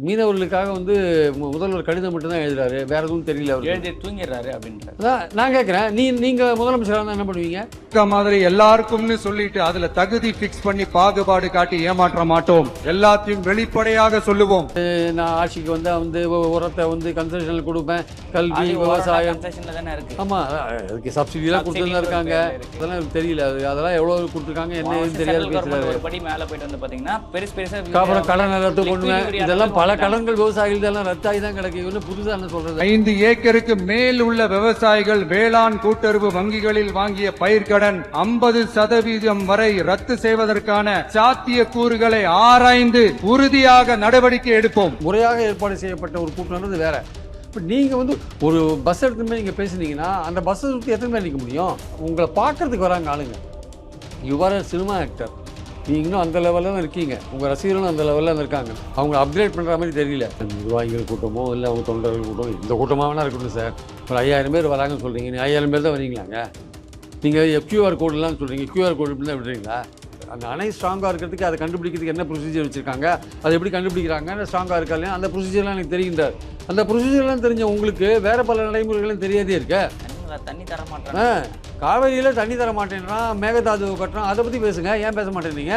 மீனவர்களுக்காக வந்து முதல்வர் கடிதம் மட்டும் தான் எழுதுறாரு, வேற எதுவும் தெரியல. அவர் எழுதி தூங்கிடுறாரு அப்படின்றாரு. நான் கேட்குறேன், நீங்கள் முதலமைச்சராக இருந்தால் என்ன பண்ணுவீங்க? மாதிரி எல்லாருக்கும்னு சொல்லிட்டு அதுல தகுதி ஃபிக்ஸ் பண்ணி பாகுபாடு காட்டி ஏமாற்ற மாட்டோம். எல்லாத்தையும் வெளிப்படையாக சொல்லுவோம். நான் ஆட்சிக்கு வந்தால் வந்து உரத்தை வந்து கன்செஷனில் கொடுப்பேன், கல்வி, விவசாயம். ஆமாம், அதுக்கு சப்சிடிலாம் கொடுத்துருந்தா இருக்காங்க. அதெல்லாம் எனக்கு தெரியல. அதெல்லாம் எவ்வளோ கொடுத்துருக்காங்க என்ன தெரியாது. பேசுறாரு. ஒரு படி மேலே போயிட்டு வந்து பார்த்தீங்கன்னா பெருசு அப்புறம் கடன் ரத்து பண்ணுவேன். இதெல்லாம் பல கடன்கள் விவசாயிகள் இதெல்லாம் ரத்தாகி தான் கிடைக்கும். புதுசாக என்ன சொல்றது? 5 ஏக்கருக்கு மேல் உள்ள விவசாயிகள் வேளாண் கூட்டுறவு வங்கிகளில் வாங்கிய பயிர்க்கடன் 50% வரை ரத்து செய்வதற்கான சாத்திய கூறுகளை ஆராய்ந்து உறுதியாக நடவடிக்கை எடுப்போம். முறையாக ஏற்பாடு செய்யப்பட்ட ஒரு கூட்டம் வேற. இப்போ நீங்கள் வந்து ஒரு பஸ் எடுத்துமே நீங்கள் பேசுனீங்கன்னா அந்த பஸ்ஸை சுற்றி எத்தனை பேர் நிற்க முடியும்? உங்களை பார்க்கறதுக்கு வராங்க ஆளுங்க. யுவர் சினிமா ஆக்டர், நீங்களும் அந்த லெவலில் தான் இருக்கீங்க, உங்கள் ரசிகர்களும் அந்த லெவலில் தான் இருக்காங்க. அவங்க அப்கிரேட் பண்ணுற மாதிரி தெரியல. நிர்வாகிகள் கூட்டமோ இல்லை அவங்க தொண்டர்கள் கூட்டம், இந்த கூட்டமாக வேணா இருக்கட்டும் சார். ஒரு 5000 பேர் வராங்கன்னு சொல்கிறீங்க, நீ 5000 பேர் தான் வரீங்களாங்க? நீங்கள் கியூஆர் கோடுலாம் சொல்கிறீங்க, கியூஆர் கோடு இப்படி தான் விடுறீங்களா? அந்த அணை ஸ்ட்ராங்காக இருக்கிறதுக்கு அதை கண்டுபிடிக்கிறதுக்கு என்ன ப்ரொசீஜர் வச்சுருக்காங்க, அது எப்படி கண்டுபிடிக்கிறாங்க, ஸ்ட்ராங்காக இருக்கா இல்லையா, அந்த ப்ரொசீஜர்லாம் எனக்கு தெரிகின்றார். அந்த ப்ரொசீஜர்லாம் தெரிஞ்ச உங்களுக்கு வேறு பல நடைமுறைகளும் தெரியாதே இருக்க. தண்ணி தர மாட்டேன், காவேரியில் தண்ணி தர மாட்டேன்றான், மேகதாது கட்டுறான், அதை பற்றி பேசுங்க. ஏன் பேச மாட்டேன்னீங்க?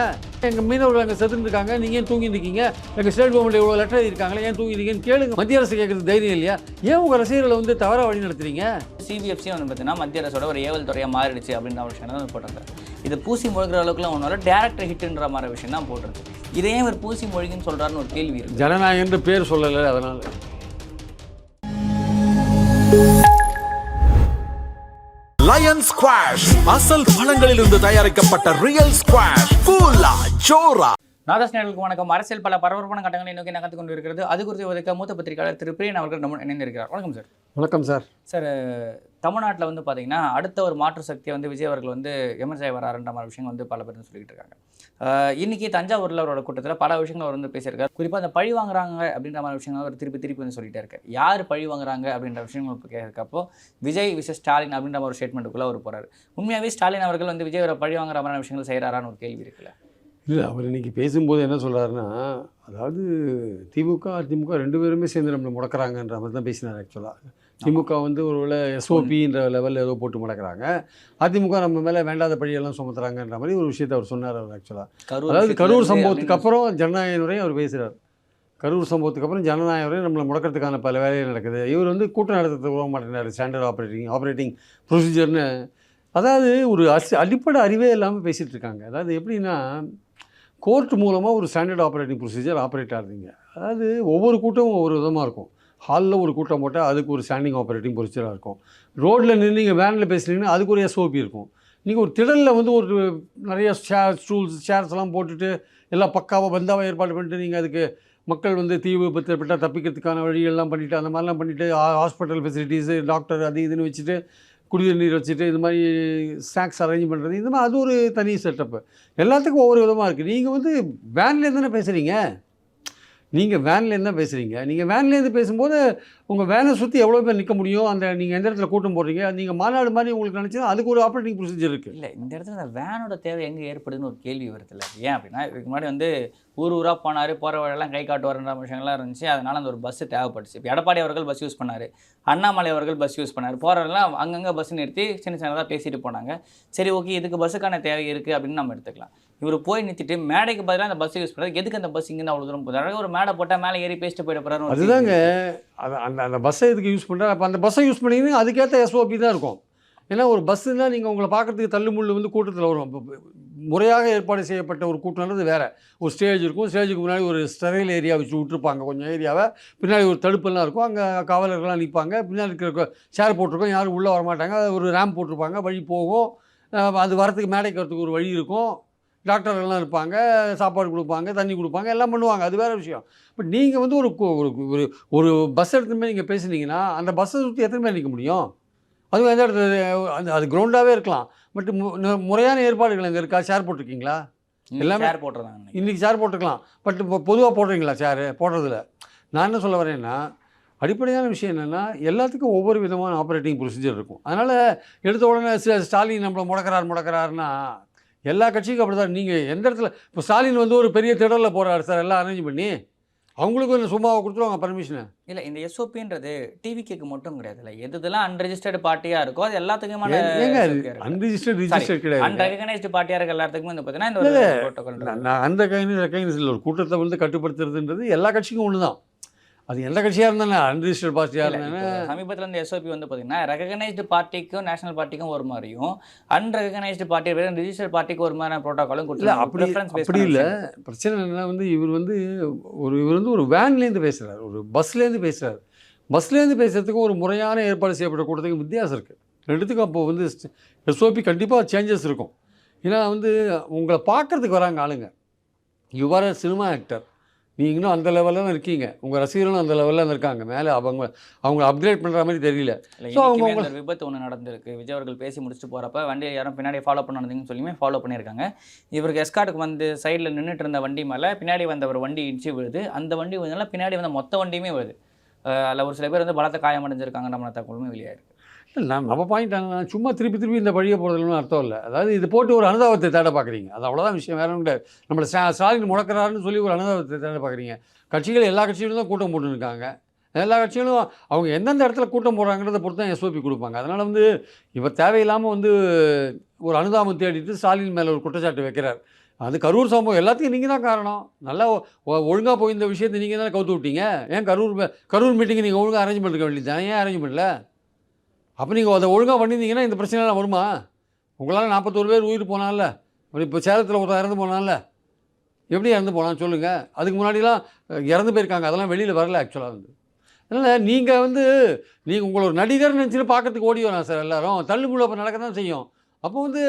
எங்கள் மீனவர்கள் அங்கே செத்துருக்காங்க, நீங்கள் ஏன் தூங்கி இருக்கீங்க? எங்கள் ஸ்டேட் கவர்மெண்ட் இவ்வளோ லெட்டர் இருக்காங்களே, ஏன் தூங்கி இருக்கீங்கன்னு கேளுங்க. மத்திய அரசு கேட்குறது தைரியம் இல்லையா? ஏன் உங்கள் ரசிகர்களை வந்து தவறாக வழி நடத்துறீங்க? சிபிஎஃப்சி வந்து பார்த்தீங்கன்னா மத்திய அரசோட ஒரு ஏவல் துறையாக மாறிடுச்சு அப்படின்ற ஒரு விஷயம் தான் போட்டிருக்காரு. இது பூசி முழுகிற அளவுக்குலாம் ஒன்றால் டேரக்டர் ஹிட்ன்ற மாதிரி விஷயம் தான் போட்டிருக்கு. இதையே ஒரு பூசி மொழின்னு சொல்கிறாருன்னு ஒரு கேள்வி இருக்குது. ஜனநாயகன்ற பேர் சொல்லலை, அதனால். லயன் ஸ்குவாஷ் அசல் பழங்களிலிருந்து தயாரிக்கப்பட்ட ரியல் ஸ்குவாஷ் ஃபுல்லா ஜோரா. நாதாஸ் நேயர்களுக்கு வணக்கம். அரசியல் பல பரபரப்பான கட்டங்களை நோக்கி நகர்த்து கொண்டு இருக்கிறது. அது குறித்து உதவிக்க மூத்த பத்திரிகையாளர் திரு பிரியன் அவர்கள் நம்ம இணைந்திருக்கிறார். வணக்கம் சார். வணக்கம் சார். சார், தமிழ்நாட்டில் வந்து பார்த்தீங்கன்னா அடுத்த ஒரு மாற்று சக்தியை வந்து விஜய் அவர்கள் வந்து எமர்ஜாய் வராருன்ற மாதிரி விஷயங்கள் வந்து பல பேர் சொல்லிக்கிட்டு இருக்காங்க. இன்றைக்கி தஞ்சாவூரில் அவரோட கூட்டத்தில் பல விஷயங்கள் அவர் வந்து பேசியிருக்காரு. குறிப்பாக அந்த பழி வாங்குறாங்க அப்படின்ற மாதிரி விஷயங்கள் அவர் திருப்பி வந்து சொல்லிட்டே இருக்கார். யார் பழி வாங்குறாங்க அப்படின்ற விஷயங்கள் இப்போ கேட்கறப்போ விஜய் விசஸ் ஸ்டாலின் அப்படின்ற ஒரு ஸ்டேட்மெண்ட்டுக்குள்ளே அவர் போகிறார். உண்மையாகவே ஸ்டாலின் அவர்கள் வந்து விஜய் பழி வாங்குற மாதிரி விஷயங்கள் செய்கிறாரான்னு ஒரு கேள்வி இருக்குல்ல? இல்லை, அவர் இன்றைக்கி பேசும்போது என்ன சொல்கிறாருன்னா, அதாவது திமுக அதிமுக 2 பேருமே சேர்ந்து நம்மளை முடக்கிறாங்கன்ற மாதிரி தான் பேசினார். ஆக்சுவலாக திமுக வந்து ஒரு வேளை எஸ்ஓபின்ற லெவலில் ஏதோ போட்டு முடக்கிறாங்க, அதிமுக நம்ம மேலே வேண்டாத பழியெல்லாம் சுமத்துறாங்கன்ற மாதிரி ஒரு விஷயத்தை அவர் சொன்னார். அவர் ஆக்சுவலாக அதாவது கரூர் சம்பவத்துக்கு அப்புறம் ஜனநாயக உரையும் அவர் பேசுகிறார். கரூர் சம்பவத்துக்கு அப்புறம் ஜனநாயக உரையும் நம்மளை முடக்கிறதுக்கான பல வேலைகள் நடக்குது. இவர் வந்து கூட்டம் நடத்துறதுக்கு விட மாட்டேங்கிறார். ஸ்டாண்டர்ட் ஆப்ரேட்டிங் ப்ரொசீஜர்னு, அதாவது ஒரு அடிப்படை அறிவே இல்லாமல் பேசிகிட்டு இருக்காங்க. அதாவது எப்படின்னா, கோர்ட் மூலமாக ஒரு ஸ்டாண்டர்ட் ஆப்ரேட்டிங் ப்ரொசீஜர் ஆப்ரேட் ஆகுதுங்க. அதாவது ஒவ்வொரு கூட்டமும் ஒவ்வொரு விதமாக இருக்கும். ஹாலில் ஒரு கூட்டம் போட்டால் அதுக்கு ஒரு ஸ்டாண்டிங் ஆப்ரேட்டிங் ப்ரொசீஜராக இருக்கும். ரோட்டில் நின்று நீங்கள் வேனில் பேசுனீங்கன்னா அதுக்கு ஒரு எஸ்ஓபி இருக்கும். நீங்கள் ஒரு திடலில் வந்து ஒரு நிறைய சேர்ஸ்லாம் போட்டுட்டு எல்லாம் பக்காவாக பந்தாவாக ஏற்பாடு பண்ணிட்டு நீங்கள் அதுக்கு மக்கள் வந்து தீ விபத்து ஏற்பட்டால் தப்பிக்கிறதுக்கான வழியெல்லாம் பண்ணிவிட்டு அந்த மாதிரிலாம் பண்ணிவிட்டு ஹாஸ்பிட்டல் ஃபெசிலிட்டிஸு டாக்டர் அது இதுன்னு வச்சுட்டு குடிநீர் நீர் வச்சுட்டு இது மாதிரி ஸ்நாக்ஸ் அரேஞ்ச் பண்ணுறது, இது மாதிரி அது ஒரு தனி செட்டப்பு. எல்லாத்துக்கும் ஒவ்வொரு விதமாக இருக்குது. நீங்கள் வந்து வேன்லேருந்து தானே பேசுகிறீங்க, நீங்கள் வேன்லேருந்து தான் பேசுகிறீங்க. நீங்கள் வேன்லேருந்து பேசும்போது உங்கள் வேனை சுற்றி எவ்வளோ பேர் நிற்க முடியும், அந்த நீங்கள் எந்த இடத்துல கூட்டம் போடுறீங்க, நீங்கள் மாநாடு மாதிரி உங்களுக்கு நினச்சா அதுக்கு ஒரு ஆப்ரேட்டிங் ப்ரொசீஜர் இருக்குது. இல்லை, இந்த இடத்துல இந்த வேனோட தேவை எங்கே ஏற்படுதுன்னு ஒரு கேள்வி வருதுல்ல? ஏன் அப்படின்னா, இதுக்கு முன்னாடி வந்து ஊராக போனார், போகிற வழியெல்லாம் கை காட்டுவார்ன்ற விஷயங்கள்லாம் இருந்துச்சு. அதனால் அந்த ஒரு பஸ்ஸு தேவைப்பட்டுச்சு. இப்போ எடப்பாடி அவர்கள் பஸ் யூஸ் பண்ணார், அண்ணாமலை அவர்கள் பஸ் யூஸ் பண்ணார். போகிறவங்களாம் அங்கங்கே பஸ் நிறுத்தி சின்னதாக பேசிட்டு போனாங்க. சரி, ஓகே, இதுக்கு பஸ்ஸுக்கான தேவை இருக்குது அப்படின்னு நம்ம எடுத்துக்கலாம். இவர் போய் நிறுத்திட்டு மேடைக்கு பதிலாக அந்த பஸ் யூஸ் பண்ணுறது, எதுக்கு அந்த பஸ் இங்கேருந்து அவ்வளோ தூரம் போகுது? அழகாக ஒரு மேடை போட்டால் மேலே ஏறி பேசிட்டு போயிட போகிறாரு. அதுதாங்க, அந்த பஸ்ஸை எதுக்கு யூஸ் பண்ணுறாரு? அப்போ அந்த பஸ்ஸை யூஸ் பண்ணிங்கன்னா அதுக்கேற்ற எஸ்ஓபி தான் இருக்கும். ஏன்னா ஒரு பஸ்ஸுனால் நீங்கள் உங்களை பார்க்குறதுக்கு தள்ளுமுள்ளு வந்து கூட்டத்தில் வரும். முறையாக ஏற்பாடு செய்யப்பட்ட ஒரு கூட்டம்ன்றது வேறு. ஒரு ஸ்டேஜ் இருக்கும், ஸ்டேஜுக்கு முன்னாடி ஒரு ஸ்டெரைல் ஏரியா வச்சு விட்டுருப்பாங்க, கொஞ்சம் ஏரியாவை. பின்னாடி ஒரு தடுப்பெல்லாம் இருக்கும், அங்கே காவலர்கள்லாம் நிற்பாங்க. பின்னாடி இருக்கிற சேர் போட்டிருக்கோம், யாரும் உள்ளே வரமாட்டாங்க. ஒரு ரேம்ப் போட்டிருப்பாங்க, வழி போகும். அது வரத்துக்கு மேடைக்கு வரத்துக்கு ஒரு வழி இருக்கும். டாக்டர்கள்லாம் இருப்பாங்க, சாப்பாடு கொடுப்பாங்க, தண்ணி கொடுப்பாங்க, எல்லாம் பண்ணுவாங்க. அது வேறு விஷயம். பட் நீங்கள் வந்து ஒரு ஒரு பஸ் எடுத்துமே நீங்கள் பேசுனீங்கன்னா அந்த பஸ்ஸை சுற்றி எத்தனை பேர் நிற்க முடியும்? அதுவும் எந்த இடத்துல அது கிரவுண்டாகவே இருக்கலாம். பட் முறையான ஏற்பாடுகள் அங்கே இருக்கா? சேர் போட்டிருக்கீங்களா? எல்லாமே சேர் போட்டுருந்தாங்க. இன்றைக்கி சேர் போட்டுருக்கலாம். பட் இப்போ பொதுவாக போடுறீங்களா சேரு? போடுறதில்ல. நான் என்ன சொல்ல வரேன்னா, அடிப்படையான விஷயம் என்னென்னா, எல்லாத்துக்கும் ஒவ்வொரு விதமான ஆப்ரேட்டிங் ப்ரொசீஜர் இருக்கும். அதனால் எடுத்த உடனே ஸ்டாலின் நம்மளை முடக்கிறாருன்னா எல்லா கட்சிக்கும் அப்படி தான். நீங்கள் எந்த இடத்துல இப்போ ஸ்டாலின் வந்து ஒரு பெரிய திடலில் போகிறாரு சார், எல்லாம் அரேஞ்ச் பண்ணி, அவங்களுக்கு ஒரு சும்மாவை கொடுத்துருவாங்க பர்மிஷனை. இல்லை இந்த எஸ்ஓபின்றது டிவிக்கு மட்டும் கிடையாது, இல்லை எதுலாம் அன்ரெஜிஸ்டர்டு பார்ட்டியாக இருக்கோ அது எல்லாத்துக்குமான ஏங்க அன்ரிஜிஸ்டர்ட் ரிஜிஸ்டர்ட் கிடையாது. அன்ரெகனைஸ்டு பார்ட்டியாக இருக்க எல்லாத்துக்குமே வந்து பார்த்தீங்கன்னா இந்த ஒரு புரோட்டோகால். நான் அந்த ரெக்கக்னைஸ் இல்லை. ஒரு கூட்டத்தை வந்து கட்டுப்படுத்துறதுன்றது எல்லா கட்சிக்கும் ஒன்று தான். அது எந்த கட்சியாக இருந்தானே அன்ரிஜிஸ்டர்ட் பார்ட்டியாக இருந்தானே. சமீபத்தில் இந்த எஸ்ஓபி வந்து பார்த்தீங்கன்னா ரெகனைஸ்டு பார்ட்டிக்கும் நேஷனல் பார்ட்டிக்கும் ஒரு மாதிரியும் அன்ரெகனைஸ்டு பார்ட்டி ரிஜிஸ்டர்ட் பார்ட்டிக்கு ஒரு மாதிரியான ப்ரோட்டோகாலும் இல்லை கொடுத்து அப்படி இல்லை. பிரச்சனை என்ன வந்து இவர் வந்து ஒரு வேன்லேருந்து பேசுகிறார், ஒரு பஸ்லேருந்து பேசுகிறார். பஸ்லேருந்து பேசுகிறதுக்கும் ஒரு முறையான ஏற்பாடு செய்யப்பட்ட கூட்டத்துக்கு வித்தியாசம் இருக்குது. ரெண்டுத்துக்கும் அப்போ வந்து எஸ்ஓபி கண்டிப்பாக சேஞ்சஸ் இருக்கும். ஏன்னா வந்து உங்களை பார்க்குறதுக்கு வராங்க ஆளுங்க. யுவர் சினிமா ஆக்டர், நீங்களும் அந்த லெவலில் தான் இருக்கீங்க, உங்கள் ரசிகர்களும் அந்த லெவலில் தான் இருக்காங்க. மேலே அவங்க அப்கிரேட் பண்ணுற மாதிரி தெரியல. ஸோ அவங்க விபத்து ஒன்று நடந்திருக்கு. விஜய் அவர்கள் பேசி முடிச்சுட்டு போகிறப்ப வண்டியை யாரும் பின்னாடி ஃபாலோ பண்ணாதீங்கன்னு சொல்லியுமே ஃபாலோ பண்ணியிருக்காங்க. இவருக்கு எஸ்கார்ட்டுக்கு வந்து சைடில் நின்றுட்டு இருந்த வண்டி மேலே பின்னாடி வந்த ஒரு வண்டி இடிச்சு விழுது. அந்த வண்டி விழுந்தாலும் பின்னாடி வந்த மொத்த வண்டியுமே விழுது. அதில் ஒரு சில பேர் வந்து பலத்த காயமடைஞ்சிருக்காங்க. நம்ம தகவலுமே வெளியாயிருக்கு. நம்ம பாயிண்ட் ஆனால் சும்மா திருப்பி இந்த வழியை போகிறதுன்னு அர்த்தம் இல்லை. அதாவது இது போட்டு ஒரு அனுதாபத்தை தேட பார்க்குறீங்க, அது அவ்வளோதான் விஷயம். வேறு ஒன்று நம்மளை ஸ்டாலின் முடக்கிறாருன்னு சொல்லி ஒரு அனுதாபத்தை தேட பார்க்குறீங்க. கட்சிகள் எல்லா கட்சிகளும் தான் கூட்டம் போட்டுருக்காங்க. எல்லா கட்சிகளும் அவங்க எந்தெந்த இடத்துல கூட்டம் போடுறாங்கிறத பொறுத்து தான் எஸ்ஓபி கொடுப்பாங்க. அதனால் வந்து இவர் தேவையில்லாமல் வந்து ஒரு அனுதாபம் தேடிட்டு ஸ்டாலின் மேலே ஒரு குற்றச்சாட்டு வைக்கிறார். அது கரூர் சம்பவம் எல்லாத்தையும் நீங்கள் தான் காரணம். நல்லா ஒழுங்காக போய் இந்த விஷயத்தை நீங்கள் தான் கவுத்து விட்டீங்க. ஏன் கரூர் மீட்டிங்கை நீங்கள் ஒழுங்காக அரேஞ்ச் பண்ணிருக்க வேண்டியது தானே? ஏன் அரேஞ்ச் பண்ணல? அப்போ நீங்கள் அதை ஒழுங்காக பண்ணியிருந்தீங்கன்னா இந்த பிரச்சனைலாம் வருமா? உங்களால் 41 பேர் உயிர் போனால, இப்போ சேலத்தில் ஒருத்தர் இறந்து போனால, எப்படி இறந்து போனான்னு சொல்லுங்கள். அதுக்கு முன்னாடிலாம் இறந்து போயிருக்காங்க, அதெல்லாம் வெளியில் வரல ஆக்சுவலாக வந்து. அதனால் நீங்கள் வந்து உங்களை ஒரு நடிகர் நினச்சிட்டு பார்க்கறதுக்கு ஓடி வரலாம் சார். எல்லோரும் தள்ளுமுள்ள அப்போ நடக்க தான் செய்யும். அப்போ வந்து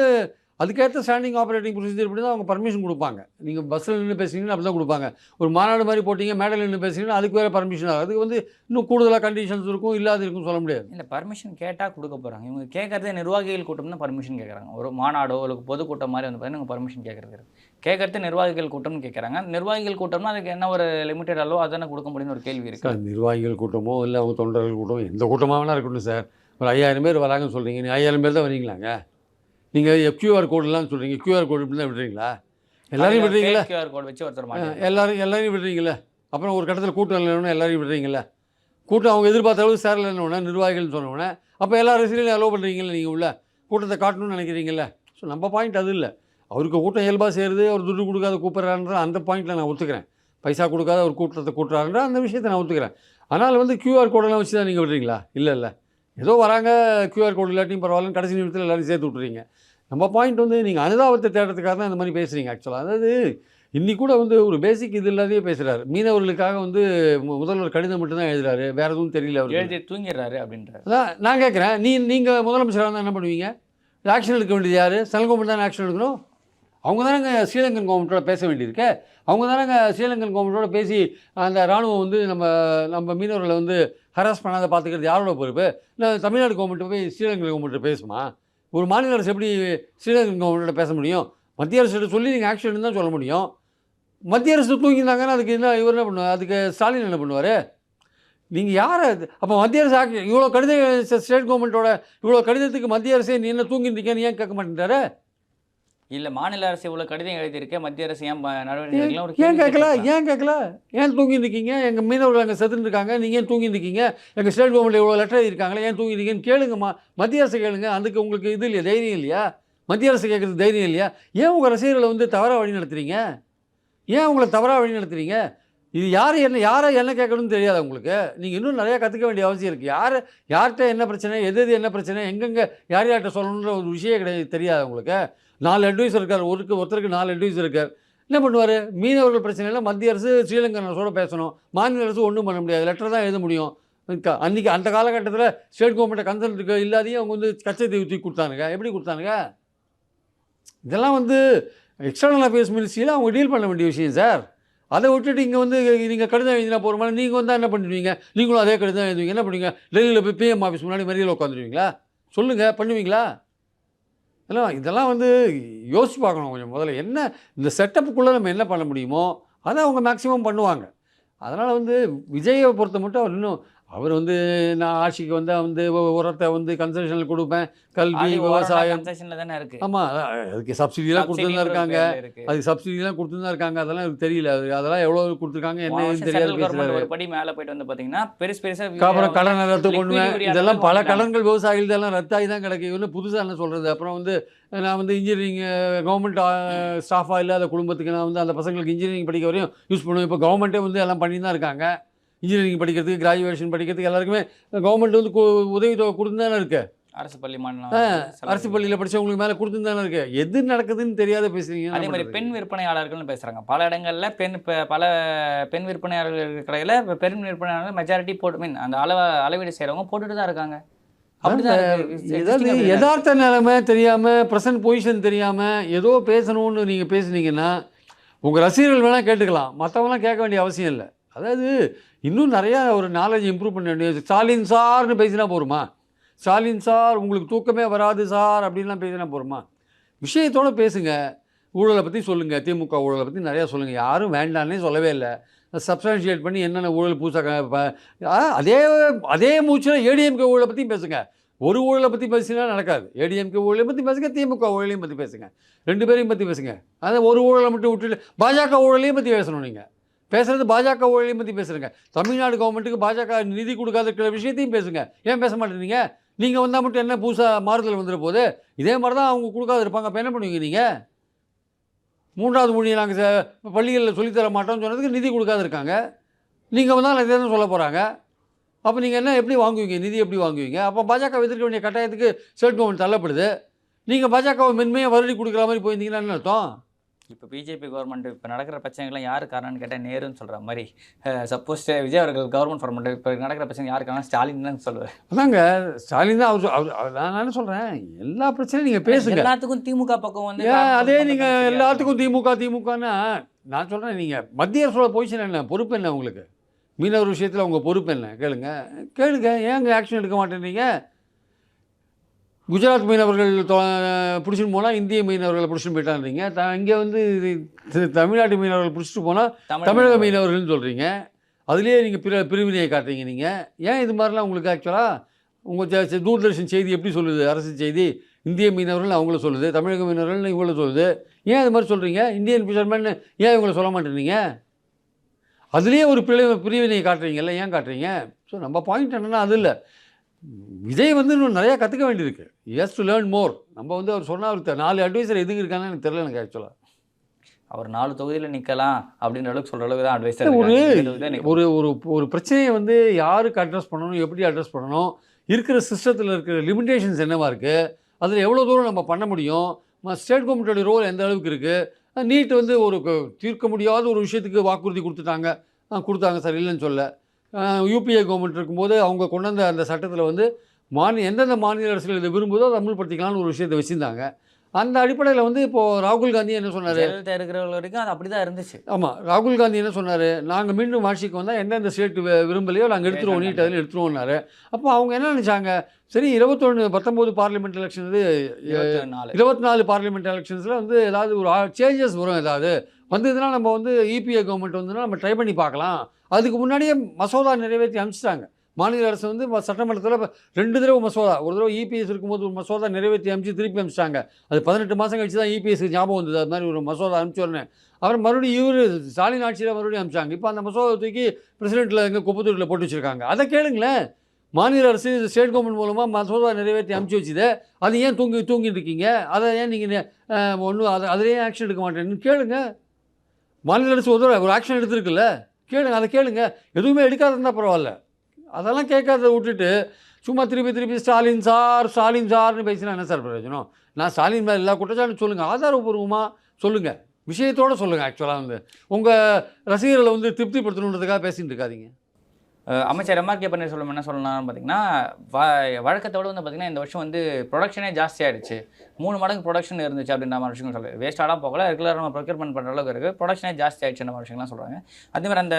அதுக்கேற்ற ஸ்டாண்டிங் ஆப்ரேட்டிங் ப்ரொசீஜர் இப்படி தான் அவங்க பர்மிஷன் கொடுப்பாங்க. நீங்கள் பஸ்ஸில் நின்று பேசுனீங்கன்னா அப்படி தான் கொடுப்பாங்க. ஒரு மாநாடு மாதிரி போட்டிங்க, மேடையில் நின்று பேசுனீங்கன்னா அதுக்கு வேறு பர்மிஷன் ஆகும். அதுக்கு வந்து இன்னும் கூடுதலாக கண்டிஷன்ஸ் இருக்கும், இல்லாத இருக்குன்னு சொல்ல முடியாது. இல்லை பர்மிஷன் கேட்டால் கொடுக்க போகிறாங்க. இவங்க கேட்குறதே நிர்வாகிகள் கூட்டம் தான் பர்மிஷன் கேட்குறாங்க. ஒரு மாநாடோ இல்லை பொதுக்கூட்டம் மாதிரி வந்து பார்த்தீங்கன்னா பர்மிஷன் கேட்குறது நிர்வாகிகள் கூட்டம்னு கேட்குறாங்க. நிர்வாகிகள் கூட்டம்னா அதுக்கு என்ன ஒரு லிமிட்டட் அளவோ அதானே கொடுக்க முடியும்னு ஒரு கேள்வி இருக்குது. நிர்வாகிகள் கூட்டமோ இல்லை அவங்க தொண்டர்கள் கூட்டமோ எந்த கூட்டமாக வேணா இருக்கட்டும் சார். ஒரு 5000 பேர் வராங்கன்னு சொல்கிறீங்க, நீ 5000 பேர் தான் வரீங்களாங்க? நீங்கள் QR கோடெலாம் சொல்கிறீங்க, QR கோடு இப்படி தான் விடுறீங்களா? எல்லாரையும் விடுறீங்களா? QR கோட் வச்சு ஒருத்தர் எல்லாரையும் விடுறீங்களா? அப்புறம் ஒரு கட்டத்தில் கூட்டம் இல்லைன்னா எல்லாரையும் விடுறீங்களா? கூட்டம் அவங்க எதிர்பார்த்த அளவுக்கு சேரலைன்னு நிர்வாகிகள்னு சொன்னோன்னே அப்போ எல்லா ரசிகர்களையும் அலோவ் பண்ணுறீங்களா? நீங்கள் உள்ள கூட்டத்தை காட்டணும்னு நினைக்கிறீங்களா? ஸோ நம்ம பாயிண்ட் அது இல்லை. அவருக்கு கூட்டம் இயல்பாக சேருது, அவர் துட்டு கொடுக்காத கூப்பிட்றாருன்ற அந்த பாயிண்ட்டில் நான் ஒத்துக்கிறேன். பைசா கொடுக்காத ஒரு கூட்டத்தை கூட்டுறாருன்ற அந்த விஷயத்தை நான் ஒத்துக்கிறேன். ஆனால் வந்து QR கோடெல்லாம் வச்சு தான் நீங்கள் விடுறீங்களா? இல்லை ஏதோ வராங்க, QR கோடு இல்லாட்டியும் பரவாயில்லன்னு கடைசி நிமிஷத்தில் எல்லாரும் சேர்த்து விட்டுறீங்க. நம்ம பாயிண்ட் வந்து நீங்கள் அனுதாபத்தை தேடுறதுக்காக தான் இந்த மாதிரி பேசுகிறீங்க ஆக்சுவலாக. அதாவது இன்னைக்கு கூட வந்து ஒரு பேசிக் இது இல்லாதே பேசுகிறாரு. மீனவர்களுக்காக வந்து முதல்வர் கடிதம் மட்டும்தான் எழுதுறாரு, வேறு எதுவும் தெரியல. அவர் எழுதி தூங்கிடுறாரு அப்படின்றாரு. அதான் நான் கேட்குறேன், நீங்கள் முதலமைச்சராக இருந்தால் என்ன பண்ணுவீங்க? ஆக்ஷன் எடுக்க வேண்டியது யார்? சென்ட்ரல் கவர்மெண்ட் தானே ஆக்ஷன் எடுக்கணும். அவங்க தானேங்க ஸ்ரீலங்கன் கவர்மெண்ட்டோட பேச வேண்டியிருக்கு. அவங்க தானேங்க ஸ்ரீலங்கன் கவர்மெண்ட்டோட பேசி அந்த இராணுவம் வந்து நம்ம மீனவர்களை வந்து ஹராஸ் பண்ணாத பார்த்துக்கிறது யாரோட பொறுப்பு? இல்லை தமிழ்நாடு கவர்மெண்ட்டு போய் ஸ்ரீலங்கன் கவர்மெண்ட்டை பேசுமா? ஒரு மாநில அரசு எப்படி ஸ்ரீலங்கன் கவர்மெண்ட்டோட பேச முடியும்? மத்திய அரசு சொல்லி நீங்கள் ஆக்ஷன் தான் சொல்ல முடியும். மத்திய அரசு தூங்கியிருந்தாங்கன்னா அதுக்கு என்ன இவர் என்ன பண்ணுவார்? அதுக்கு ஸ்டாலின் என்ன பண்ணுவார்? நீங்கள் யாரை அப்போ மத்திய அரசு ஆக்ஷன் இவ்வளோ கடிதம் ஸ்டேட் கவர்மெண்ட்டோட இவ்வளோ கடிதத்துக்கு மத்திய அரசே நீ என்ன தூங்கியிருக்கேன்னு ஏன் கேட்க மாட்டேன்றாரு? இல்லை மாநில அரசு இவ்வளோ கடிதம் எழுதியிருக்கேன், மத்திய அரசு ஏன் நடவடிக்கை ஏன் கேட்கல? ஏன் தூங்கியிருக்கீங்க? எங்கள் மீனவர்கள் அங்கே செத்துருக்காங்க, நீங்கள் ஏன் தூங்கியிருக்கீங்க? எங்கள் ஸ்டேட் கவர்மெண்ட் இவ்வளோ லெட்டர் எழுதியிருக்காங்களே, ஏன் தூங்கியிருக்கீங்கன்னு கேளுங்கம்மா. மத்திய அரசு கேளுங்க. அதுக்கு உங்களுக்கு இது இல்லையா, தைரியம் இல்லையா? மத்திய அரசு கேட்குறது தைரியம் இல்லையா? ஏன் உங்கள் ரசிகர்களை வந்து தவறாக வழி நடத்துறீங்க? ஏன் உங்களை தவறாக வழி நடத்துறீங்க? இது யாரை என்ன கேட்கணும்னு தெரியாது உங்களுக்கு. நீங்கள் இன்னும் நிறையா கற்றுக்க வேண்டிய அவசியம் இருக்குது. யார்கிட்ட என்ன பிரச்சனை, எது என்ன பிரச்சனை, எங்கெங்கே யார்கிட்ட சொல்லணுன்ற ஒரு விஷயம் தெரியாது உங்களுக்கு. 4 அட்வைசர் இருக்கார், ஒருத்தருக்கு 4 அட்வைசர் இருக்கார். என்ன பண்ணுவார்? மீனவர்கள் பிரச்சனையில் மத்திய அரசு ஸ்ரீலங்கன் அரசோட பேசணும், மாநில அரசு ஒன்றும் பண்ண முடியாது, லெட்டர் தான் எழுத முடியும். அன்றைக்கி அந்த காலகட்டத்தில் ஸ்டேட் கவர்மெண்ட்டை கன்சல்ட் இல்லாதையும் அவங்க வந்து கச்சத்தீவு தூக்கி கொடுத்தானுங்க. எப்படி கொடுத்தானுங்க? இதெல்லாம் வந்து எக்ஸ்டர்னல் அஃபேர்ஸ் மினிஸ்ட்ரியில் அவங்க டீல் பண்ண வேண்டிய விஷயம் சார். அதை விட்டுட்டு இங்கே வந்து நீங்கள் கடிதம் எழுதினா போகிற மாதிரி நீங்கள் வந்து என்ன பண்ணுவீங்க? நீங்களும் அதே கடிதம் எழுதுவீங்க. என்ன பண்ணுவீங்க? டெல்லியில் போய் PM ஆஃபீஸ் முன்னாடி மறியலில் உட்காந்துருவீங்களா? சொல்லுங்கள், பண்ணுவீங்களா? இதெல்லாம் வந்து யோசிச்சு பார்க்கணும் கொஞ்சம். முதல்ல என்ன இந்த செட்டப்புக்குள்ளே நம்ம என்ன பண்ண முடியுமோ அதை அவங்க மேக்ஸிமம் பண்ணுவாங்க. அதனால் வந்து விஜயை பொறுத்த மட்டும் அவர் இன்னும் அவர் வந்து நான் ஆட்சிக்கு வந்தால் வந்து உரத்தை வந்து கன்செஷனில் கொடுப்பேன், கல்வி, விவசாயம். கன்செஷன்ல தானே இருக்கு. ஆமாம், அதுக்கு சப்சிடிலாம் கொடுத்துட்டு தான் இருக்காங்க. இருக்கு. அதுக்கு சப்சிடிலாம் கொடுத்துட்டு தான் இருக்காங்க. அதெல்லாம் எனக்கு தெரியல. அதெல்லாம் எவ்வளோ கொடுத்துருக்காங்க என்னன்னு தெரியாது பேசுகிறாரு. ஒரு படி மேலே போயிட்டு வந்து பார்த்தீங்கன்னா பெருசா அப்புறம் கடன் ரத்து பண்ணுவேன். இதெல்லாம் பல கடன்கள் விவசாயிகள் இதெல்லாம் ரத்தாகி தான் கிடக்கு. இன்னும் புதுசாக என்ன சொல்கிறது. அப்புறம் வந்து நான் வந்து இன்ஜினியரிங் கவர்மெண்ட் ஸ்டாஃபாக இல்லாத குடும்பத்துக்கு நான் வந்து அந்த பசங்களுக்கு இன்ஜினியரிங் படிக்க வரையும் யூஸ் பண்ணுவேன். இப்போ கவர்மெண்ட்டே வந்து எல்லாம் பண்ணி தான் இருக்காங்க. இன்ஜினியரிங் படிக்கிறதுக்கு, கிராஜுவேஷன் படிக்கிறதுக்கு எல்லாருக்குமே கவர்மெண்ட் வந்து உதவி தொகை கொடுத்து தானே இருக்கு. அரசு பள்ளி அரசு பள்ளியில் படித்தவங்களுக்கு மேலே கொடுத்து தானே இருக்கு. எது நடக்குதுன்னு தெரியாத பேசுறீங்க. அதே மாதிரி பெண் விற்பனையாளர்கள்னு பேசுகிறாங்க. பல இடங்களில் பல பெண் விற்பனையாளர்கள் இருக்கிற கடையில் பெண் விற்பனையாளர்கள் மெஜாரிட்டி போட்டு அந்த அளவீடு செய்கிறவங்க போட்டுட்டு தான் இருக்காங்க. ஏதாவது யதார்த்த நிலைமை தெரியாமல், ப்ரெசன்ட் பொசிஷன் தெரியாமல் ஏதோ பேசணும்னு நீங்கள் பேசுனீங்கன்னா உங்கள் ரசிகர்கள் வேணால் கேட்டுக்கலாம், மற்றவங்களாம் கேட்க வேண்டிய அவசியம் இல்லை. அதாவது இன்னும் நிறையா ஒரு நாலேஜ் இம்ப்ரூவ் பண்ண வேண்டியது. ஸ்டாலின் சார்னு பேசினா போருமா? ஸ்டாலின் சார் உங்களுக்கு தூக்கமே வராது சார் அப்படின்லாம் பேசினா போருமா? விஷயத்தோடு பேசுங்க. ஊழலை பற்றி சொல்லுங்கள், திமுக ஊழலை பற்றி நிறையா சொல்லுங்கள். யாரும் வேண்டான்னே சொல்லவே இல்லை. சப்ஸ்டான்ஷியேட் பண்ணி என்னென்ன ஊழல் அதே மூச்சில் ஏடிஎம்கே ஊழலை பற்றியும் பேசுங்க. ஒரு ஊழலை பற்றி பேசினா நடக்காது. ஏடிஎம்கே ஊழலை பற்றி பேசுங்க, திமுக ஊழலையும் பற்றி பேசுங்க, ரெண்டு பேரையும் பற்றி பேசுங்க. அதை ஒரு ஊழலை மட்டும் விட்டுட்டு பாஜக ஊழலையும் பற்றி பேசணும். நீங்கள் பேசுகிறது பாஜக ஊழலையும் பற்றி பேசுகிறேங்க. தமிழ்நாடு கவர்மெண்ட்டுக்கு பாஜக நிதி கொடுக்காத விஷயத்தையும் பேசுங்க. ஏன் பேச மாட்டேறீங்க? நீங்கள் வந்தால் மட்டும் என்ன புதுசாக மாறுதல் வந்துட போது? இதே மாதிரி தான் அவங்க கொடுக்காது இருப்பாங்க. அப்போ என்ன பண்ணுவீங்க நீங்கள்? 3வது மொழியை நாங்கள் பள்ளிகளில் சொல்லித்தர மாட்டோம்னு சொன்னதுக்கு நிதி கொடுக்காது இருக்காங்க. நீங்கள் வந்தால் இதே தான் சொல்ல போகிறாங்க. அப்போ நீங்கள் என்ன எப்படி வாங்குவீங்க? நிதி எப்படி வாங்குவீங்க? அப்போ பாஜக எதிர்க்க வேண்டிய கட்டாயத்துக்கு ஸ்டேட் கவர்மெண்ட் தள்ளப்படுது. நீங்கள் பாஜகவை மென்மையாக வருடி கொடுக்குற மாதிரி போயிருந்தீங்கன்னா என்ன அர்த்தம்? இப்போ பிஜேபி கவர்மெண்ட் இப்போ நடக்கிற பிரச்சனைகள்லாம் யார் காரணம்னு கேட்டால் நேருன்னு சொல்கிற மாதிரி, சப்போஸ் விஜய் அவர்கள் கவர்மெண்ட் ஃபார்மெண்ட் இப்போ நடக்கிற பிரச்சனை யார் காரணம்? ஸ்டாலின் தான் சொல்லுவார். அதாங்க ஸ்டாலின் தான். அவர் நான் என்ன சொல்கிறேன், எல்லா பிரச்சனையும் நீங்கள் பேசுங்க. எல்லாத்துக்கும் திமுக பக்கம் வந்து அதே நீங்கள் எல்லாத்துக்கும் திமுகன்னா நான் சொல்கிறேன், நீங்கள் மத்திய அரசோட பொசிஷன் என்ன, பொறுப்பு என்ன உங்களுக்கு? மீனவர் விஷயத்தில் உங்கள் பொறுப்பு என்ன? கேளுங்க. ஏங்க ஆக்ஷன் எடுக்க மாட்டேன்றீங்க? குஜராத் மீனவர்கள் பிடிச்சிட்டு போனால் இந்திய மீனவர்களை பிடிச்சிட்டு போயிட்டான்றீங்க. இங்கே வந்து தமிழ்நாட்டு மீனவர்கள் பிடிச்சிட்டு போனால் தமிழக மீனவர்கள்னு சொல்கிறீங்க. அதுலேயே நீங்கள் பிரிவினையை காட்டுறீங்க. நீங்கள் ஏன் இது மாதிரிலாம் உங்களுக்கு ஆக்சுவலாக உங்கள் தூர்தர்ஷன் செய்தி எப்படி சொல்லுது? அரசு செய்தி இந்திய மீனவர்கள் அவங்கள சொல்லுது, தமிழக மீனவர்கள் இவங்கள சொல்லுது. ஏன் இது மாதிரி சொல்கிறீங்க? இந்தியன் ஃபிஷர்மேன் ஏன் இவங்களை சொல்ல மாட்டேறீங்க? அதுலேயே ஒரு பிரிவினையை காட்டுறீங்கல்ல, ஏன் காட்டுறீங்க? ஸோ நம்ம பாயிண்ட் என்னென்னா அது இல்லை. விஜய் வந்து இன்னும் நிறையா கற்றுக்க வேண்டியிருக்கு. Has to learn more. நம்ம வந்து அவர் சொன்னால் அவர் 4 அட்வைசர் எதுக்கு இருக்கான்னு எனக்கு தெரியல. எனக்கு ஆக்சுவலாக அவர் 4 தொகுதியில் நிற்கலாம் அப்படின்ற அளவுக்கு சொல்கிற அளவுக்கு தான் அட்வைசர். ஒரு பிரச்சனையை வந்து யாருக்கு அட்ரஸ் பண்ணணும், எப்படி அட்ரஸ் பண்ணணும், இருக்கிற சிஸ்டத்தில் இருக்கிற லிமிடேஷன்ஸ் என்னவா இருக்குது, அதில் எவ்வளோ தூரம் நம்ம பண்ண முடியும், ஸ்டேட் கவர்மெண்ட்டோட ரோல் எந்த அளவுக்கு இருக்குது. நீட் வந்து ஒரு தீர்க்க முடியாத ஒரு விஷயத்துக்கு வாக்குறுதி கொடுத்தாங்க சார், இல்லைன்னு சொல்ல. யூபிஏ கவர்மெண்ட் இருக்கும்போது அவங்க கொண்டு வந்த அந்த சட்டத்தில் வந்து எந்தெந்த மாநில அரசுகள் இதை விரும்புதோ அதை அமல்படுத்திக்கலாம்னு ஒரு விஷயத்தை வச்சுருந்தாங்க. அந்த அடிப்படையில் வந்து இப்போது ராகுல் காந்தி என்ன சொன்னார்? இருக்கிறவங்க வரைக்கும் அது அப்படி தான் இருந்துச்சு. ஆமாம், ராகுல் காந்தி என்ன சொன்னார்? நாங்கள் மீண்டும் ஆட்சிக்கு வந்தால் எந்தெந்த ஸ்டேட் விரும்பலையோ நாங்கள் எடுத்துருவோம், நீட் அதில் எடுத்துருவோம்னாரு. அப்போ அவங்க என்ன நினச்சாங்க? சரி 19 பார்லிமெண்ட் எலெக்ஷன் வந்து 24 பார்லிமெண்ட் எலெக்ஷன்ஸில் வந்து ஏதாவது ஒரு சேஞ்சஸ் வரும், ஏதாவது வந்ததுன்னா நம்ம வந்து இபிஏ கவர்மெண்ட் வந்ததுன்னா நம்ம ட்ரை பண்ணி பார்க்கலாம். அதுக்கு முன்னாடியே மசோதா நிறைவேற்றி அனுப்பிச்சிட்டாங்க. மாநில அரசு வந்து சட்டமன்றத்தில் 2 தடவை மசோதா, ஒரு தடவை இபிஎஸ் இருக்கும்போது ஒரு மசோதா நிறைவேற்றி அனுப்பிச்சு திருப்பி அனுப்பிச்சிட்டாங்க. அது 18 மாதம் கழிச்சு தான் இபிஎஸ்க்கு ஞாபகம் வந்தது. அது மாதிரி ஒரு மசோதா அனுப்பிச்சோடனே அப்புறம் மறுபடியும் ஸ்டாலின் ஆட்சியில் மறுபடியும் அனுப்பிச்சாங்க. இப்போ அந்த மசோதா தூக்கி பிரசிடென்ட்டில் எங்கள் குப்பத்தூரில் போட்டு வச்சுருக்காங்க. அதை கேளுங்களேன். மாநில அரசு ஸ்டேட் கவர்மெண்ட் மூலமாக மசோதா நிறைவேற்றி அனுப்பிச்சி வச்சுது. அது ஏன் தூங்கிட்டு இருக்கீங்க? அதை ஏன் நீங்கள் ஒன்றும் அதில் ஏன் ஆக்ஷன் எடுக்க மாட்டேன்னு கேளுங்க. மாநில அரசு ஒரு ஆக்ஷன் எடுத்துருக்குல்ல, கேளுங்க. அதை கேளுங்க. எதுவுமே எடுக்காத இருந்தால் பரவாயில்ல. அதெல்லாம் கேட்காத விட்டுட்டு சும்மா திருப்பி ஸ்டாலின் சார்னு பேசினா என்ன சார் பிரயோஜனம்? நான் ஸ்டாலின் மேலே எல்லா குற்றச்சாட்டும் சொல்லுங்கள், ஆதாரபூர்வமாக சொல்லுங்கள், விஷயத்தோடு சொல்லுங்கள். ஆக்சுவலாக வந்து உங்கள் ரசிகர்களை வந்து திருப்திப்படுத்தணுன்றதுக்காக பேசிகிட்டு இருக்காதீங்க. அமைச்சர் எம்ஆர்கே பன்னீர்செல்வம் என்ன சொல்லலாம்னு பார்த்தீங்கன்னா, வழக்கத்தோடு வந்து பார்த்திங்கன்னா இந்த வருஷம் வந்து ப்ரொடக்ஷனே ஜாஸ்தி ஆகிடுச்சு, 3 மடங்கு ப்ரொடக்ஷன் இருந்துச்சு அப்படின்ற மாதிரி விஷயங்கள் சொல்லுது. வேஸ்ட்டாலாம் போகல, ரெகுலராக நம்ம ப்ரொக்யூர்மெண்ட் பண்ணுற அளவுக்கு இருக்குது, ப்ரொடக்ஷனே ஜாஸ்தி ஆகிடுச்சுன்ற மாதிரி விஷயங்கள்லாம் சொல்கிறாங்க. அதேமாதிரி அந்த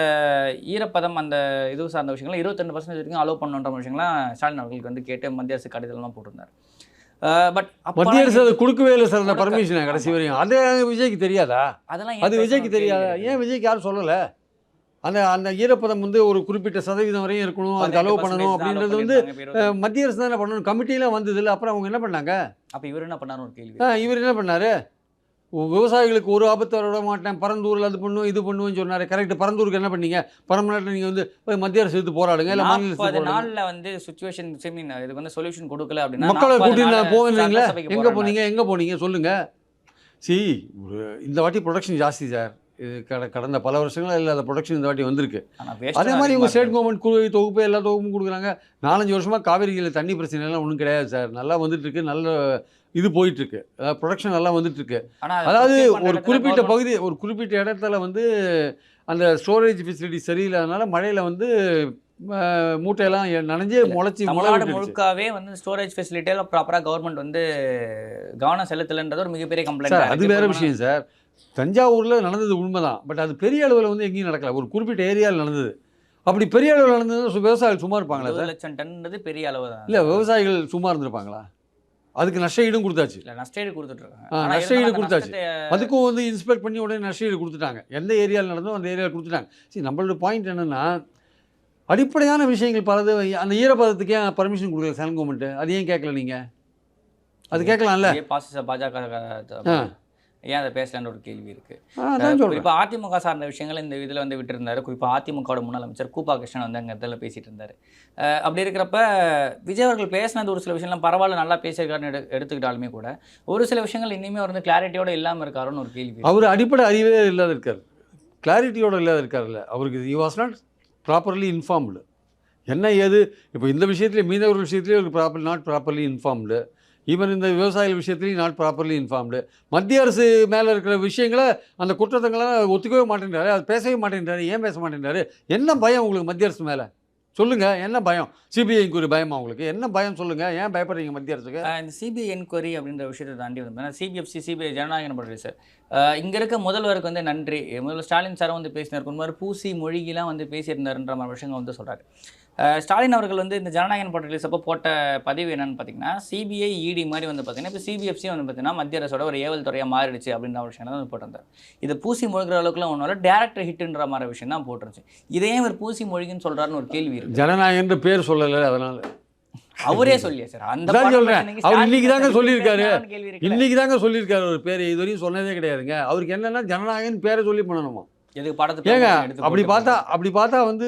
ஈரப்பதம் அந்த இது சார்ந்த விஷயங்கள் 22% வரைக்கும் அலோவ் பண்ணுன்ற விஷயங்கள்லாம் ஸ்டாலின் அவர்களுக்கு வந்து கேட்டு மத்திய அரசு கடிதம்லாம் போட்டிருந்தார். பட் மத்திய அரசு அதை கொடுக்கவே இல்லை சார், அந்த பர்மிஷனை கடைசி வரையும். அது விஜய்க்கு தெரியாதா? அதெல்லாம் அது விஜய்க்கு தெரியாதா? ஏன் விஜய்க்கு யாரும் சொல்லலை? அந்த அந்த ஈரப்பதம் வந்து ஒரு குறிப்பிட்ட சதவீதம் வரையும் இருக்கணும், அதுக்கு அலோவ் பண்ணணும் அப்படின்றது வந்து மத்திய அரசு தானே பண்ணணும். கமிட்டிலாம் வந்ததில்ல, அப்புறம் அவங்க என்ன பண்ணாங்க? அப்போ இவர் என்ன பண்ணாரு ஒரு கேள்வி. இவர் என்ன பண்ணார்? விவசாயிகளுக்கு ஒரு ஆபத்து வர விட மாட்டேன், பரந்தூரில் அது பண்ணுவோம் இது பண்ணுவோன்னு சொன்னார். கரெக்ட். பரந்தூருக்கு என்ன பண்ணீங்க? பரமநாட்டில் நீங்கள் வந்து மத்திய அரசு எடுத்து போராடுங்க, இல்லை மாநில அரசு 40 நாளில் வந்து சுச்சுவேஷன் இதுக்கு வந்து சொல்யூஷன் கொடுக்கல அப்படின்னா மக்களை கூட்டிட்டு போவீங்களா? எங்கே போனீங்க சொல்லுங்கள். ஒரு இந்த வாட்டி ப்ரொடக்ஷன் ஜாஸ்தி சார். இது கடந்த பல வருஷங்களாக இல்லாத ப்ரொடக்ஷன் இந்த வாட்டி வந்திருக்கு. அதே மாதிரி இவங்க ஸ்டேட் கவர்மெண்ட் குழு தொகுப்பு எல்லா தொகுப்பும் கொடுக்குறாங்க. 4-5 வருஷமாக காவிரியில் தண்ணி பிரச்சனை எல்லாம் ஒன்றும் கிடையாது சார். நல்லா வந்துட்டுருக்கு, நல்ல இது போயிட்டுருக்கு. அதாவது ப்ரொடக்ஷன் நல்லா வந்துட்டுருக்கு. அதாவது ஒரு குறிப்பிட்ட பகுதி, ஒரு குறிப்பிட்ட இடத்துல வந்து அந்த ஸ்டோரேஜ் ஃபெசிலிட்டி சரியில்லாதனால மழையில் வந்து மூட்டையெல்லாம் நனைஞ்சு முளைச்சி முழுக்காவே வந்து ஸ்டோரேஜ் ஃபெசிலிட்டியெல்லாம் ப்ராப்பராக கவர்மெண்ட் வந்து கவனம் செலுத்தலைன்றது ஒரு மிகப்பெரிய கம்ப்ளைண்ட். அது வேற விஷயம் சார். தஞ்சாவூரில் நடந்தது உண்மைதான், பட் அது பெரிய அளவில் வந்து எங்கேயும் நடக்கல. ஒரு குறிப்பிட்ட ஏரியாவில் நடந்தது. அப்படி பெரிய அளவில் நடந்தது விவசாயிகள் சும்மா இருப்பாங்களா? 1 லட்சம் டன்ன்றது பெரிய அளவு தான். இல்லை, விவசாயிகள் சும்மா இருந்திருப்பாங்களா? அதுக்கு நஷ்ட ஈடும் கொடுத்தாச்சு. இல்லை, நஷ்ட ஈடு கொடுத்துட்ருக்காங்க. நஷ்ட ஈடு கொடுத்தாச்சு. அதுக்கும் வந்து இன்ஸ்பெக்ட் பண்ணி உடனே நஷ்ட ஈடு கொடுத்துட்டாங்க. எந்த ஏரியாவில் நடந்தோ அந்த ஏரியாவில் கொடுத்துட்டாங்க. சரி, நம்மளோட பாயிண்ட் என்னென்னா, அடிப்படையான விஷயங்கள் பலது. அந்த ஈரப்பதத்துக்கு ஏன் பர்மிஷன் கொடுக்கல சென்ட்ரல் கவர்மெண்ட்டு? அது ஏன் கேட்கல நீங்கள்? அது கேட்கலாம்ல. பாஜக ஏன் அதை பேசலான்னு ஒரு கேள்வி இருக்குது. குறிப்பாக அதிமுக சார்ந்த விஷயங்கள் இந்த இதில் வந்து விட்டுருந்தாரு. குறிப்பாக அதிமுகவோட முன்னாள் அமைச்சர் கூப்பா கிருஷ்ணன் வந்து அங்கே இதில் பேசிகிட்டு இருந்தார். அப்படி இருக்கிறப்ப விஜய் அவர்கள் பேசினது ஒரு சில விஷயம்லாம் பரவாயில்ல, நல்லா பேசியிருக்காருன்னு எடுத்துக்கிட்டாலுமே கூட ஒரு சில விஷயங்கள் இன்னுமே வந்து கிளாரிட்டியோடு இல்லாமல் இருக்காருன்னு ஒரு கேள்வி. அவர் அடிப்படை அறிவே இல்லாத இருக்கார், கிளாரிட்டியோடு இல்லாத இருக்கார்ல. அவருக்கு he was not properly informed. என்ன ஏது இப்போ இந்த விஷயத்தில் மீனவர் விஷயத்துலேயே ஒரு நாட் ப்ராப்பர்லி இன்ஃபார்ம்டு. ஈவன் இந்த விவசாயிகள் விஷயத்துலையும் நாட் ப்ராப்பர்லி இன்ஃபார்ம்டு. மத்திய அரசு மேலே இருக்கிற விஷயங்களை, அந்த குற்றத்தங்களாம் ஒத்துக்கவே மாட்டேன்றாரு, அது பேசவே மாட்டேன்றாரு. ஏன் பேச மாட்டேன்றாரு? என்ன பயம் உங்களுக்கு மத்திய அரசு மேலே? சொல்லுங்கள், என்ன பயம்? சிபிஐ என்கொயரி பயமா உங்களுக்கு? என்ன பயம் சொல்லுங்கள், ஏன் பயப்படுறீங்க மத்திய அரசுக்கு? இந்த சிபிஐ என்கொயரி அப்படின்ற விஷயத்தை தாண்டி வந்து சிபிஎஃப்சி சிபிஐ ஜனநாயகம் படுறது சார். இங்கே இருக்க முதல்வருக்கு வந்து நன்றி. முதல்வர் ஸ்டாலின் சாரை வந்து பேசினார், ஒரு மாதிரி பூசி மொழிகெலாம் வந்து பேசியிருந்தாருன்ற மாதிரி விஷயங்கள் வந்து சொல்கிறாரு. ஸ்டாலின் அவர்கள் வந்து இந்த ஜனநாயகன் போட்ட ரிலீஸ் அப்போ போட்ட பதிவு என்னன்னு பார்த்தீங்கன்னா, சிபிஐ இடி மாதிரி வந்து பார்த்தீங்கன்னா இப்போ சிபிஎஃப்சி வந்து பார்த்தீங்கன்னா மத்திய அரசோட ஒரு ஏவல் துறையாக மாறிடுச்சு அப்படின்ற விஷயம் தான் போட்டிருந்தார். இது பூசி மொழிகிற அளவுக்குலாம் ஒன்றும் இல்லை, டேரக்டர் ஹிட்டுன்ற மாதிரி விஷயம் தான் போட்டுருச்சு. இதே ஒரு பூசி மொழின்னு சொல்கிறாருன்னு ஒரு கேள்வி இருக்குது. ஜனநாயகன் பேர் சொல்லலை, அதனால் அவரே சொல்லியா சார்? அந்த சொல்கிறேன், அவர் இன்னைக்கு தாங்க சொல்லியிருக்காரு. இன்னைக்கு தாங்க சொல்லியிருக்காரு ஒரு பேர், இது வரையும் சொன்னதே கிடையாதுங்க. அவருக்கு என்னென்னா ஜனநாயகன் பேரை சொல்லி பண்ணணுமா? எதுக்கு படத்தை ஏங்க அப்படி பார்த்தா வந்து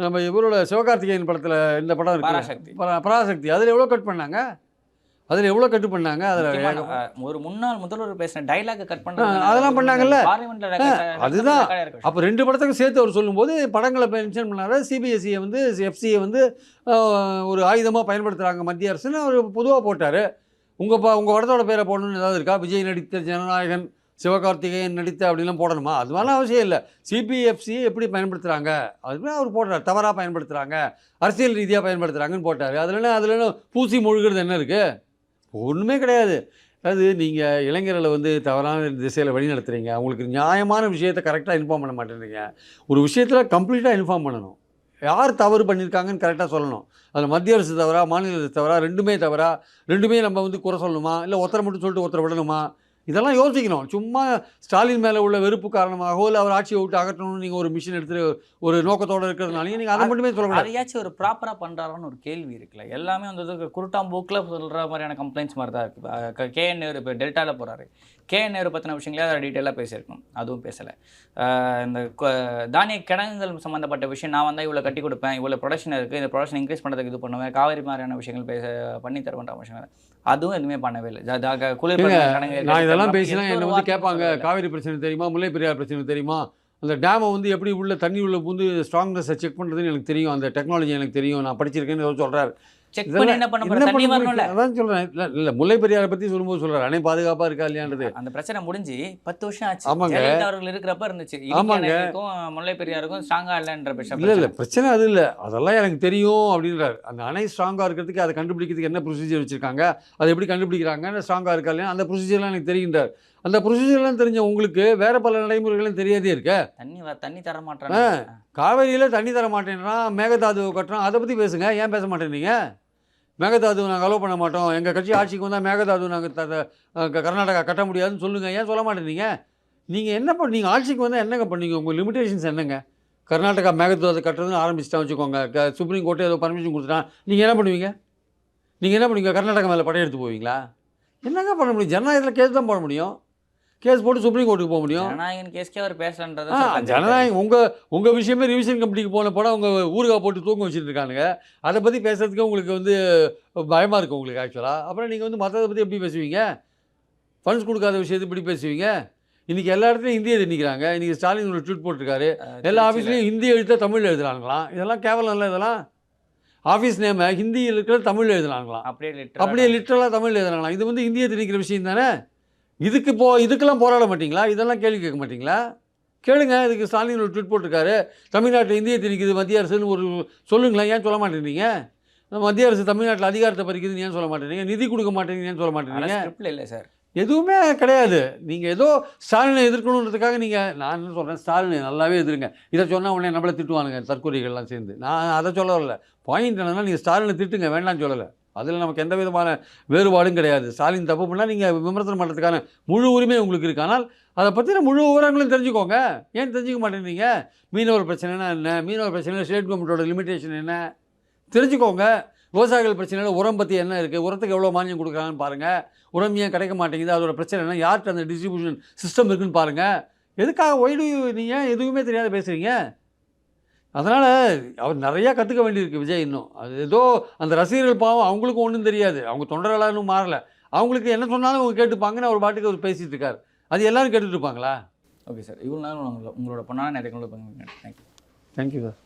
நம்ம இவரோட சிவகார்த்திகேயன் படத்தில் இந்த படம் இருக்கு பராசக்தி, அதில் எவ்வளோ கட் பண்ணாங்க? அதில் ஒரு முன்னாள் முதல்வர் பேசின டைலாக் கட் பண்ணாங்க, அதெல்லாம் பண்ணாங்கல்ல. அதுதான். அப்போ 2 படத்துக்கும் சேர்த்து அவர் சொல்லும்போது படங்களை மென்ஷன் பண்ணாரு. சிபிஎஸ்சியை வந்து எஃப்சியை வந்து ஒரு ஆயுதமாக பயன்படுத்துகிறாங்க மத்திய அரசுன்னு அவர் பொதுவாக போட்டார். உங்கள் படத்தோட பேரை போடணும்னு ஏதாவது இருக்கா? விஜய் நடித்த ஜனநாயகன், சிவகார்த்திகேயன் நடித்த அப்படிலாம் போடணுமா? அது மாதிரிலாம் அவசியம் இல்லை. சிபிஎஃப்சி எப்படி பயன்படுத்துகிறாங்க அதுமாதிரி அவர் போடுறார். தவறாக பயன்படுத்துகிறாங்க, அரசியல் ரீதியாக பயன்படுத்துகிறாங்கன்னு போட்டார். அதில் பூசி மொழிகிறது என்ன இருக்குது? ஒன்றுமே கிடையாது. அதாவது நீங்கள் இளைஞர்களை வந்து தவறான திசையில் வழி நடத்துகிறீங்க. அவங்களுக்கு நியாயமான விஷயத்தை கரெக்டாக இன்ஃபார்ம் பண்ண மாட்டேங்கிறீங்க. ஒரு விஷயத்தில் கம்ப்ளீட்டாக இன்ஃபார்ம் பண்ணணும். யார் தவறு பண்ணியிருக்காங்கன்னு கரெக்டாக சொல்லணும். அதில் மத்திய அரசு தவறா, மாநில அரசு தவறா, ரெண்டுமே தவறா, ரெண்டுமே நம்ம வந்து குறை சொல்லணுமா, இல்லை ஒருத்தரை மட்டும் சொல்லிட்டு ஒருத்தரை விடணுமா? இதெல்லாம் யோசிக்கணும். சும்மா ஸ்டாலின் மேலே உள்ள வெறுப்பு காரணமாகவோ இல்லை அவர் ஆட்சியை விட்டு அகற்றணும்னு நீங்கள் ஒரு மிஷின் எடுத்துகிட்டு ஒரு நோக்கத்தோடு இருக்கிறதுனால நீங்கள் அதை மட்டுமே சொல்லக்கூடாது. அதையாச்சும் ஒரு ப்ராப்பராக பண்ணுறாருன்னு ஒரு கேள்வி இருக்குல்ல. எல்லாமே வந்து குருட்டாம்போக்கில் சொல்கிற மாதிரியான கம்ப்ளைண்ட்ஸ் மாதிரி தான் இருக்குது. கேஎன் நேரு இப்போ டெல்டாவில் போகிறாரு. கேஎன் நேரு பற்றின விஷயங்களே அதை டீட்டெயிலாக பேசியிருக்கணும், அதுவும் பேசலை. இந்த தானிய கிடங்குகள் சம்மந்தப்பட்ட விஷயம், நான் வந்தால் இவ்வளோ கட்டி கொடுப்பேன், இவ்வளோ ப்ரொடக்ஷன் இருக்குது, இந்த ப்ரொடக்ஷன் இன்க்ரீஸ் பண்ணுறதுக்கு இது பண்ணுவேன், காவேரி மாதிரியான விஷயங்கள் பண்ணி தருவேன்ற விஷயம் அதுவும் எதுவுமே பண்ணவே இல்லை. குளிர் நான் இதெல்லாம் பேசினா என்னை வந்து கேட்பாங்க, காவேரி பிரச்சனை தெரியுமா, முல்லை பெரியார் பிரச்சனை தெரியுமா, அந்த டேமை வந்து எப்படி உள்ள தண்ணி உள்ள வந்து ஸ்ட்ராங்னஸை செக் பண்ணுறதுன்னு எனக்கு தெரியும், அந்த டெக்னாலஜி எனக்கு தெரியும், நான் படிச்சிருக்கேன்னு சொல்கிறார். செக் பண்ணி என்ன பண்ண போறாங்க? தண்ணி வரணும்ல. அதான் சொல்றேன். இல்ல முல்லை பெரியாரை பத்தி சொல்லும்போது சொல்றாரு அணை பாதுகாப்பா இருக்கா இல்லையான்றது. அந்த பிரச்சனை முடிஞ்சு 10 வருஷம் ஆச்சு. ஆமாங்க. ஜெயலலிதா அவர்கள் இருக்கிறப்ப இருந்துச்சு. இடிக்கும் முல்லை பெரியாருக்கும் ஸ்ட்ராங்கா இல்லன்ற பிரச்சனை. இல்ல பிரச்சனை அது இல்ல. அதெல்லாம் எனக்கு தெரியும் அப்படின்றாரு. அந்த அணை ஸ்ட்ராங்கா இருக்கிறதுக்கு அதை கண்டுபிடிக்கிறதுக்கு என்ன ப்ரொசீஜர் வச்சிருக்காங்க, அதை எப்படி கண்டுபிடிக்கிறாங்க, ஸ்ட்ராங்கா இருக்கா இல்லையா, அந்த ப்ரொசீஜர்லாம் எனக்கு தெரியுன்றார். அந்த ப்ரொசீஜர்லாம் தெரிஞ்ச உங்களுக்கு வேற பல நடைமுறைகளும் தெரியாதே இருக்க. தண்ணி தர மாட்டாங்க. காவேரியில தண்ணி தர மாட்டேன்றான், மேகதாதுவை கட்டுறான், அதை பற்றி பேசுங்க. ஏன் பேச மாட்டேன்றீங்க? மேகதாதுவை நாங்கள் அலோவ் பண்ண மாட்டோம், எங்கள் கட்சி ஆட்சிக்கு வந்தால் மேகதாதுவை நாங்கள் கர்நாடகா கட்ட முடியாதுன்னு சொல்லுங்கள். ஏன் சொல்ல மாட்டேறீங்க? நீங்கள் என்ன நீங்கள் ஆட்சிக்கு வந்தால் என்னங்க பண்ணீங்க? உங்கள் லிமிடேஷன்ஸ் என்னங்க? கர்நாடகா மேகத்துவத்தை கட்டுறதுன்னு ஆரம்பிச்சுட்டா வச்சுக்கோங்க, சுப்ரீம் கோர்ட்டு ஏதோ பர்மிஷன் கொடுத்துட்டா நீங்கள் என்ன பண்ணுவீங்க? நீங்கள் என்ன பண்ணுவீங்க? கர்நாடகா மேலே படையெடுத்து போவீங்களா? என்னங்க பண்ண முடியும்? ஜனநாயகத்தில் கேஸ் தான் போட முடியும். கேஸ் போட்டு சுப்ரீம் கோர்ட்டுக்கு போக முடியும். ஜனநாயகன் கேஸ்க்கே அவர் பேசலன்றது ஜனநாயகம் உங்கள் விஷயமே ரிவிஷன் கமிட்டிக்கு போன போட அவங்க ஊறுகாய் போட்டு தூங்க வச்சுட்டு இருக்கானுங்க. அதை பற்றி பேசுறதுக்கு உங்களுக்கு வந்து பயமாக இருக்குது உங்களுக்கு ஆக்சுவலாக. அப்புறம் நீங்கள் வந்து மற்றதை பற்றி எப்படி பேசுவீங்க? ஃபண்ட்ஸ் கொடுக்காத விஷயத்தை எப்படி பேசுவீங்க? இன்றைக்கி எல்லா இடத்துலையும் ஹிந்தியை திணிக்கிறாங்க. இன்றைக்கி ஸ்டாலின் ஒரு ட்வீட் போட்டிருக்காரு, எல்லா ஆஃபீஸ்லையும் ஹிந்தி எழுத்த தமிழ் எழுதுறாங்களாம். இதெல்லாம் கேவலம் இல்லை. இதெல்லாம் ஆஃபீஸ் நேமை ஹிந்தியில் இருக்கிற தமிழ் எழுதுறாங்களாம், அப்படியே லிட்டரலாக தமிழ் எழுதுறாங்களாம். இது வந்து இந்தியை திணிக்கிற விஷயம் தானே. இதுக்கெல்லாம் போராட மாட்டிங்களா? இதெல்லாம் கேள்வி கேட்க மாட்டிங்களா? கேளுங்க. இதுக்கு ஸ்டாலின் ஒரு ட்வீட் போட்டிருக்காரு, தமிழ்நாட்டில் இந்தியை திணிக்குது மத்திய அரசுன்னு ஒரு சொல்லுங்களேன். ஏன் சொல்ல மாட்டேங்கிறீங்க? மத்திய அரசு தமிழ்நாட்டில் அதிகாரத்தை பறிக்குதுன்னு ஏன் சொல்ல மாட்டேங்கிறீங்க? நிதி கொடுக்க மாட்டேங்கிறீங்க ஏன் சொல்ல மாட்டேங்கிறீங்க? இல்லை சார், எதுவுமே கிடையாது. நீங்கள் ஏதோ ஸ்டாலினை எதிர்க்கணுன்றதுக்காக நான் என்ன சொல்கிறேன், ஸ்டாலினை நல்லாவே எதிருங்க. இதை சொன்னால் உடனே நம்மளை திட்டுவானுங்க தற்கொலைகள்லாம் சேர்ந்து. நான் அதை சொல்ல வரல. பாயிண்ட் என்னன்னா, நீங்கள் ஸ்டாலினை திட்டுங்க, வேண்டாம்னு சொல்லலை. அதில் நமக்கு எந்த விதமான வேறுபாடும் கிடையாது. ஸ்டாலின் தப்பு பண்ணால் நீங்கள் விமர்சனம் பண்ணுறதுக்கான முழு உரிமை உங்களுக்கு இருக்குது. ஆனால் அதை பற்றின முழு விவரங்களும் தெரிஞ்சுக்கோங்க. ஏன் தெரிஞ்சுக்க மாட்டேங்கிறீங்க? மீனவர் பிரச்சனைனா என்ன? மீனவர் பிரச்சனையில் ஸ்டேட் கவர்மெண்ட்டோட லிமிட்டேஷன் என்ன தெரிஞ்சுக்கோங்க. விவசாயிகள் பிரச்சனையில் உரம் பற்றி என்ன இருக்குது, உரத்துக்கு எவ்வளோ மானியம் கொடுக்குறாங்கன்னு பாருங்கள். உரம் ஏன் கிடைக்க மாட்டேங்குது, அதோட பிரச்சனை என்ன, யார்கிட்ட அந்த டிஸ்ட்ரிபியூஷன் சிஸ்டம் இருக்குன்னு பாருங்கள். எதுக்காக ஒய்டு நீங்கள் எதுவுமே தெரியாத பேசுகிறீங்க? அதனால் அவர் நிறையா கற்றுக்க வேண்டியிருக்கு விஜய். இன்னும் அது ஏதோ அந்த ரசிகர்கள் பாவம், அவங்களுக்கும் ஒன்றும் தெரியாது. அவங்க தொண்டர்களாக இன்னும் மாறலை. அவங்களுக்கு என்ன சொன்னாலும் அவங்க கேட்டுப்பாங்கன்னு அவர் பாட்டுக்கு அவர் பேசிகிட்டு இருக்கார். அது எல்லோரும் கேட்டுட்டு இருப்பாங்களா? ஓகே சார், இவ்வளோ நேரம் உங்களோட பொண்ணான நேரங்களை தேங்க்யூ. Thank you sir.